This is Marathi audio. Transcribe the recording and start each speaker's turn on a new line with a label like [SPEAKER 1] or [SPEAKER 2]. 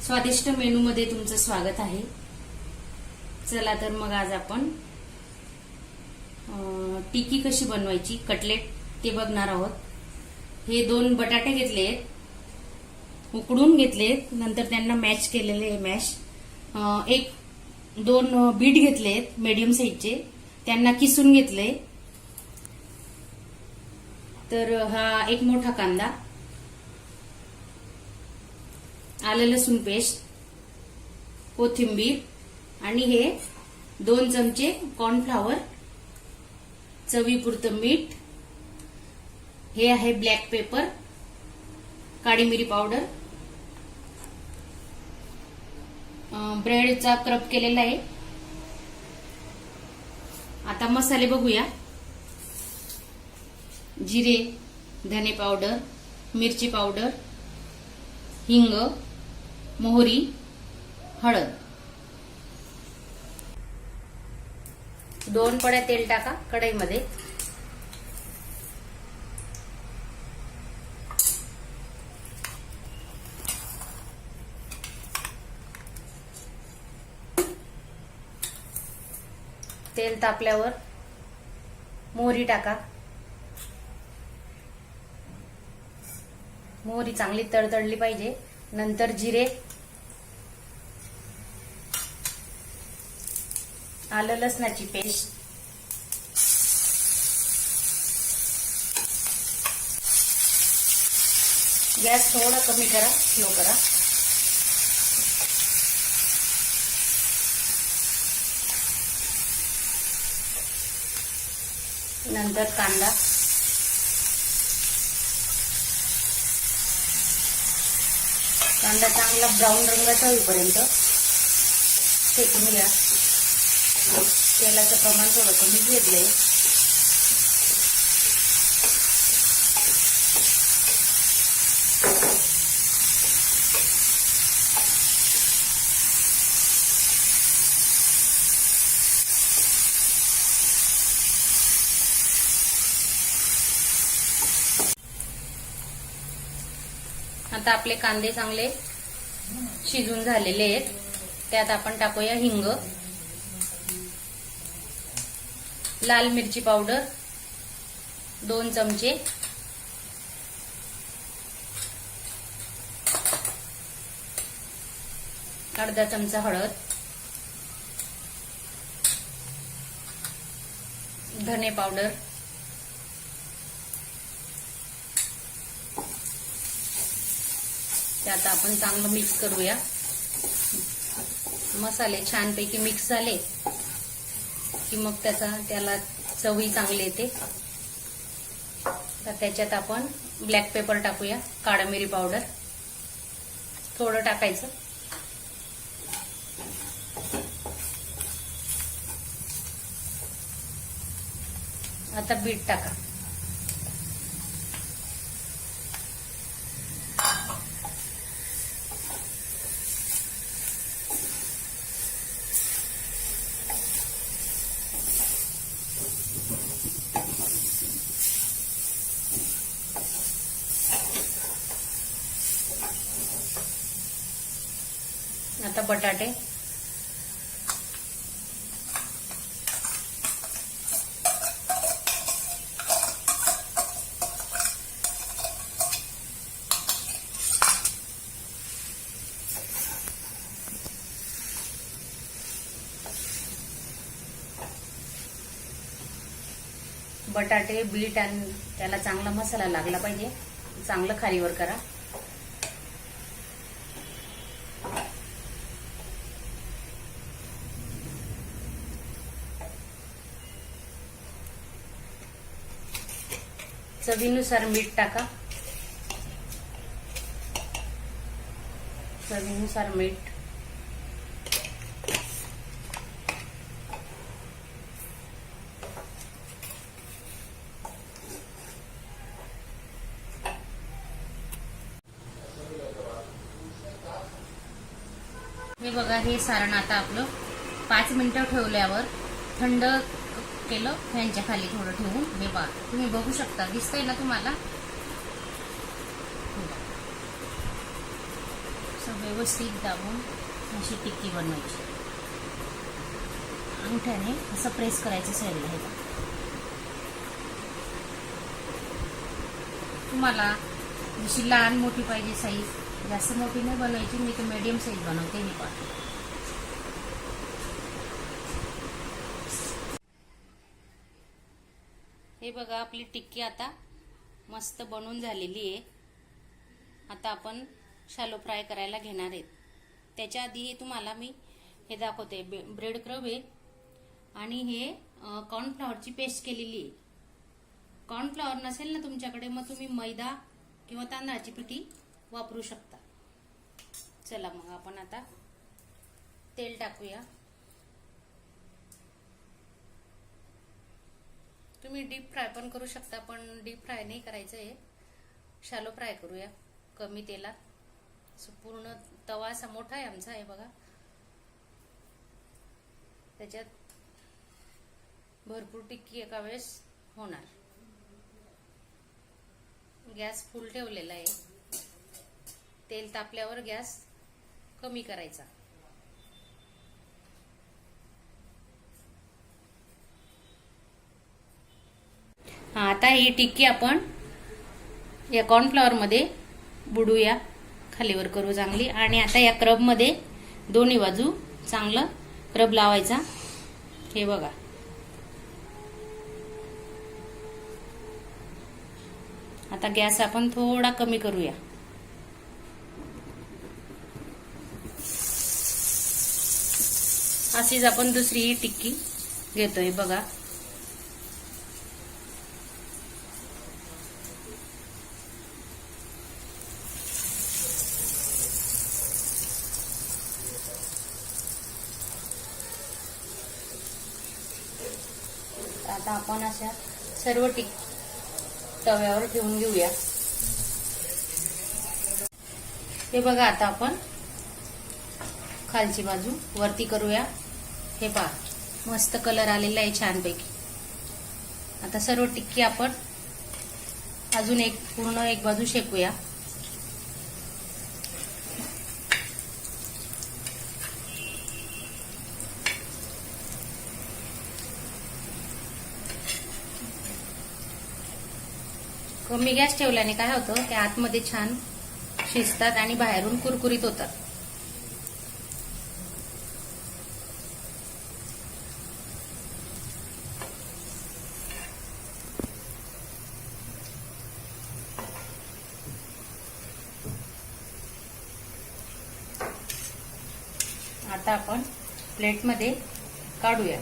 [SPEAKER 1] स्वादिष्ट मेनू मध्ये तुमचं स्वागत आहे। चला तर मग आज आपण टिक्की कशी बनवायची, कटलेट ते बघणार आहोत। हे 2 बटाटे घेतलेत, उकडून घेतलेत, नंतर त्यांना मॅश केलेले मॅश। 1-2 बीट घेतलेत मीडियम साईजचे, त्यांना किसून घेतले। तर हा 1 मोठा कांदा, आलं लसूण पेस्ट, कोथिंबीर आणि हे 2 चमचे कॉर्नफ्लॉवर, चवीपुरतं मीठ, हे आहे ब्लॅक पेपर, काळी मिरी पावडर, ब्रेडचा क्रब केलेला आहे। आता मसाले बघूया। जिरे, धने पावडर, मिरची पावडर, हिंग, मोहरी, हळद। 2 पड्या तेल टाका कढईमध्ये। तेल तापल्यावर मोहरी टाका। मोहरी चांगली तडतडली पाहिजे। नंतर जिरे, आलं लसणाची पेस्ट, गॅस थोडा कमी करा, स्लो करा। नंतर कांदा, कांदा चांगला ब्राऊन रंगाचा होईपर्यंत शेकून घ्या। तेलाचं प्रमाण थोडं कमी घेतलंय। आता आपले कांदे चांगले शिजून झालेले आहेत। त्यात आपण टाकूया हिंग, लाल मिरची पावडर 2 चमचे, अर्धा चमचा हळद, धने पावडर, त्यात आपण चांगलं मिक्स करूया। मसाले छानपैकी मिक्स झाले की मग त्याला चवही चांगली येते। तर त्याच्यात आपण ब्लॅक पेपर टाकूया, काळी मिरी पावडर थोडं टाकायचं। आता बीट टाका। आता बटाटे, बटाटे, बीट आणि त्याला चांगला मसाला लागला पाहिजे। चांगलं खालीवर करा। चवीनुसार मीठ टाका, चवीनुसार मीठ, हे बघा। हे सारण आता आपलं 5 मिनिटं ठेवल्यावर थंड केलं, फॅनच्या खाली थोडं ठेवून। हे बघा, तुम्ही बघू शकता, दिसतंय ना तुम्हाला? असं व्यवस्थित दाबून अशी टिक्की बनवायची. अंगठ्याने असं प्रेस करायचं साईडला. हे तुम्हाला जशी लहान मोठी पाहिजे साईज, जास्त मोठी नाही बनवायची, मी तर मीडियम साईज बनवते. हे पहा. हे बघा, आपली टिक्की आता मस्त बनवून झालेली आहे. आता आपण शॅलो फ्राय करायला घेणार आहेत. त्याच्या आधी तुम्हाला मी हे दाखवते. ब्रेड क्रब आहे आणि हे कॉर्नफ्लॉवरची पेस्ट केलेली आहे. कॉर्नफ्लॉवर नसेल ना तुमच्याकडे, मग तुम्ही मैदा किंवा तांदळाची पिठी वापरू शकता. चला मग आपण आता तेल टाकूया. तुम्ही डीप फ्राय पण करू शकता, पण डीप फ्राय नाही करायचं आहे. शॅलो फ्राय करूया कमी तेलात. पूर्ण तवा असा मोठा आहे आमचा. हे बघा, त्याच्यात भरपूर टिक्की एका वेळेस होणार. गॅस फुल ठेवलेला आहे. तेल तापल्यावर गॅस कमी करायचा. आता ही टिक्की आपण या कॉर्नफ्लॉवर मध्ये बुडूया, खालीवर करू चांगली. आणि आता या क्रब मध्ये दोन्ही बाजू चांगलं क्रब लावायचा. हे बघा, आता गॅस आपण थोडा कमी करूया. अशीच आपण दुसरी टिक्की घेतोय. बघा, आता आपण अशा सर्व तव्यावर ठेवून घेऊया. हे बघा, आता आपण खालची बाजू वरती करूया. हे पहा, मस्त कलर आलेला आहे छानपैकी. आता सर्व टिक्की आपण अजून पूर्ण एक बाजू शेकूया. कमी गॅस ठेवल्याने काय होतं, ते आतमध्ये छान शिजतात आणि बाहेरून कुरकुरीत होतात. आता आपण प्लेटमध्ये काढूया.